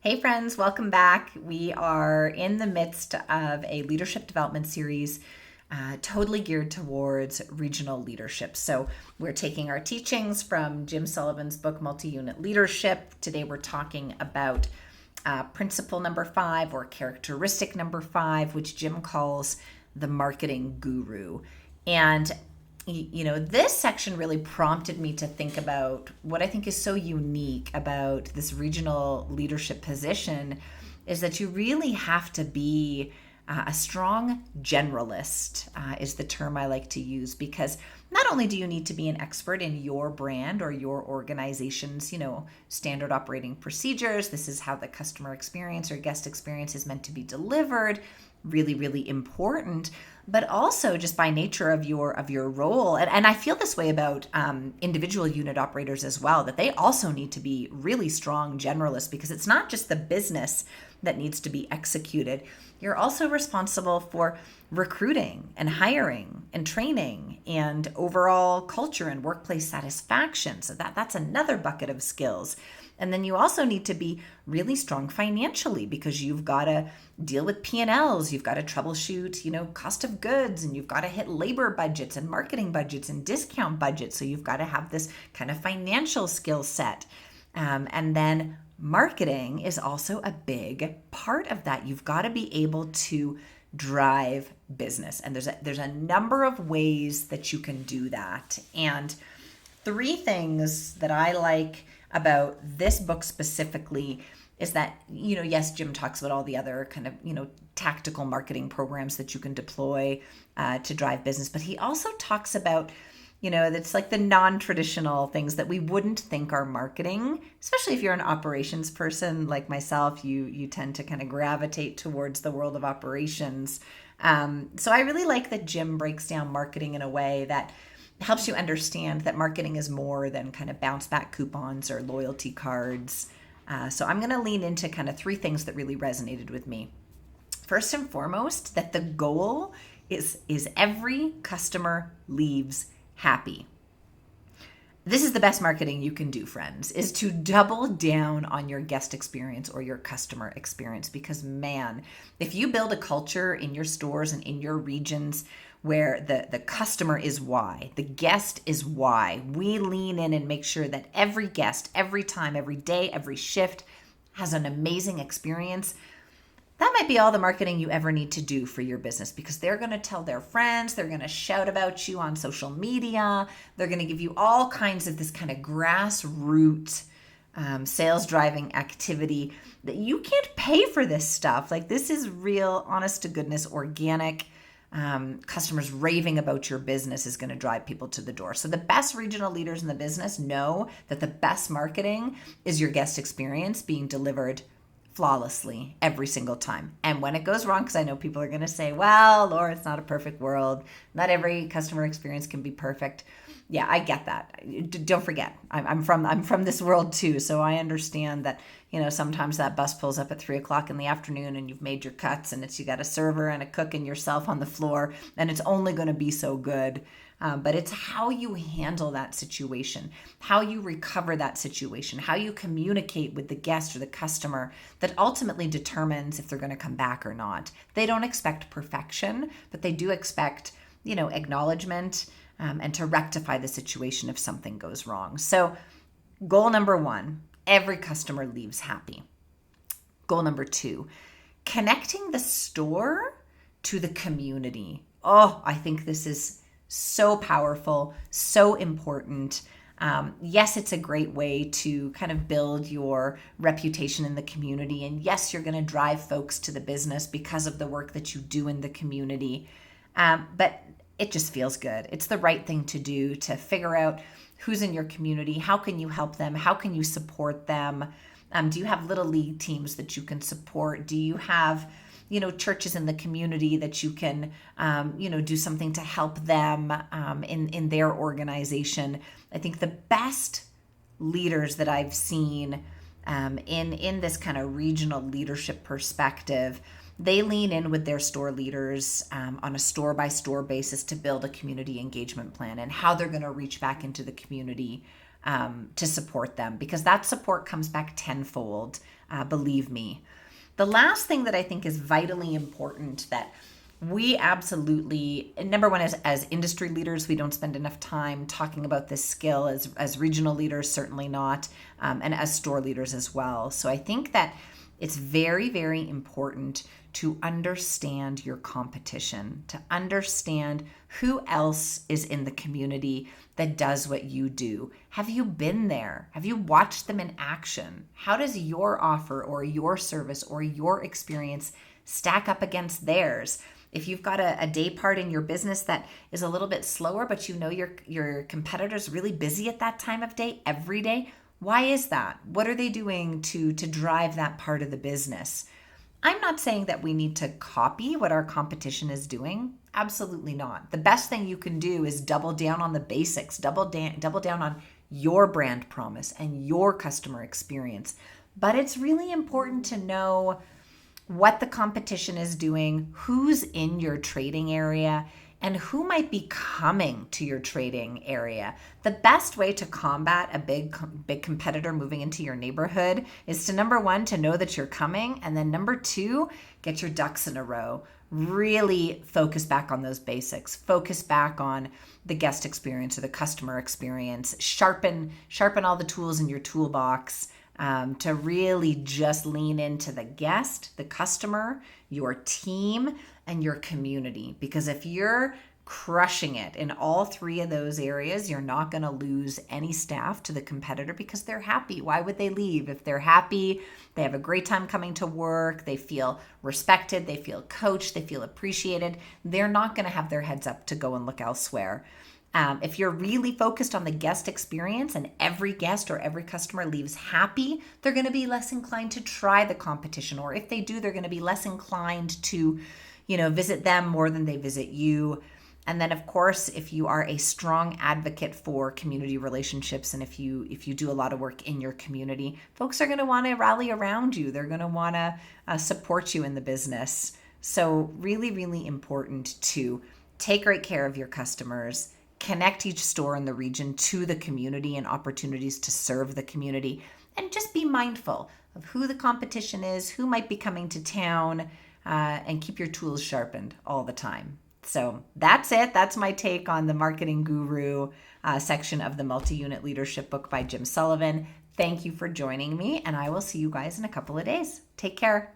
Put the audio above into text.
Hey friends, welcome back. We are in the midst of a leadership development series totally geared towards regional leadership. So we're taking our teachings from Jim Sullivan's book, Multi-Unit Leadership. Today we're talking about principle number 5 or characteristic number 5, which Jim calls the marketing guru. And this section really prompted me to think about what I think is so unique about this regional leadership position is that you really have to be a strong generalist, is the term I like to use, because not only do you need to be an expert in your brand or your organization's, standard operating procedures. This is how the customer experience or guest experience is meant to be delivered. Really, really important, but also just by nature of your role. And I feel this way about individual unit operators as well, that they also need to be really strong generalists, because it's not just the business that needs to be executed. You're also responsible for recruiting and hiring and training and overall culture and workplace satisfaction. So that's another bucket of skills. And then you also need to be really strong financially, because you've got to deal with P&Ls, you've got to troubleshoot, cost of goods, and you've got to hit labor budgets and marketing budgets and discount budgets. So you've got to have this kind of financial skill set. And then marketing is also a big part of that. You've got to be able to drive business. And there's a number of ways that you can do that. And 3 things that I like about this book specifically is that, yes, Jim talks about all the other kind of, tactical marketing programs that you can deploy to drive business. But he also talks about, that's like the non-traditional things that we wouldn't think are marketing, especially if you're an operations person like myself. You tend to kind of gravitate towards the world of operations. So I really like that Jim breaks down marketing in a way that helps you understand that marketing is more than kind of bounce back coupons or loyalty cards. So I'm going to lean into kind of 3 things that really resonated with me. First and foremost, that the goal is every customer leaves happy. This is the best marketing you can do, friends, is to double down on your guest experience or your customer experience. Because man, if you build a culture in your stores and in your regions where the customer is why, the guest is why, we lean in and make sure that every guest, every time, every day, every shift has an amazing experience. That might be all the marketing you ever need to do for your business, because they're going to tell their friends, they're going to shout about you on social media, they're going to give you all kinds of this kind of grassroots sales driving activity that you can't pay for this stuff. Like, this is real, honest to goodness, organic. Customers raving about your business is going to drive people to the door. So the best regional leaders in the business know that the best marketing is your guest experience being delivered flawlessly every single time. And when it goes wrong, because I know people are going to say, well, Laura, it's not a perfect world. Not every customer experience can be perfect. Yeah, I get that. Don't forget, I'm from this world too. So I understand that, sometimes that bus pulls up at 3:00 in the afternoon and you've made your cuts and you got a server and a cook and yourself on the floor, and it's only going to be so good. But it's how you handle that situation, how you recover that situation, how you communicate with the guest or the customer that ultimately determines if they're going to come back or not. They don't expect perfection, but they do expect, acknowledgement and to rectify the situation if something goes wrong. So goal number 1, every customer leaves happy. Goal number 2, connecting the store to the community. Oh, I think this is so powerful, so important. Yes, it's a great way to kind of build your reputation in the community. And yes, you're going to drive folks to the business because of the work that you do in the community. But it just feels good. It's the right thing to do, to figure out who's in your community, how can you help them, how can you support them. Do you have little league teams that you can support? Do you have churches in the community that you can, do something to help them in their organization? I think the best leaders that I've seen in this kind of regional leadership perspective, they lean in with their store leaders on a store-by-store basis to build a community engagement plan and how they're going to reach back into the community to support them, because that support comes back tenfold, believe me. The last thing that I think is vitally important that we absolutely, number one, as industry leaders, we don't spend enough time talking about this skill. As regional leaders, certainly not, and as store leaders as well. So I think that it's very, very important to understand your competition, to understand who else is in the community that does what you do. Have you been there? Have you watched them in action? How does your offer or your service or your experience stack up against theirs? If you've got a day part in your business that is a little bit slower, but you know your competitor's really busy at that time of day every day, why is that? What are they doing to drive that part of the business? I'm not saying that we need to copy what our competition is doing. Absolutely not. The best thing you can do is double down on the basics, double down on your brand promise and your customer experience. But it's really important to know what the competition is doing, who's in your trading area, and who might be coming to your trading area. The best way to combat a big competitor moving into your neighborhood is to, number one, to know that you're coming, and then number two, get your ducks in a row. Really focus back on those basics. Focus back on the guest experience or the customer experience. Sharpen all the tools in your toolbox. To really just lean into the guest, the customer, your team, and your community. Because if you're crushing it in all three of those areas, you're not going to lose any staff to the competitor because they're happy. Why would they leave? If they're happy, they have a great time coming to work, they feel respected, they feel coached, they feel appreciated, they're not going to have their heads up to go and look elsewhere. If you're really focused on the guest experience and every guest or every customer leaves happy, they're going to be less inclined to try the competition. Or if they do, they're going to be less inclined to, visit them more than they visit you. And then, of course, if you are a strong advocate for community relationships, and if you do a lot of work in your community, folks are going to want to rally around you. They're going to want to support you in the business. So really, really important to take great care of your customers, connect each store in the region to the community and opportunities to serve the community, and just be mindful of who the competition is, who might be coming to town, and keep your tools sharpened all the time. So that's it. That's my take on the Marketing Guru section of the Multi-Unit Leadership book by Jim Sullivan. Thank you for joining me, and I will see you guys in a couple of days. Take care.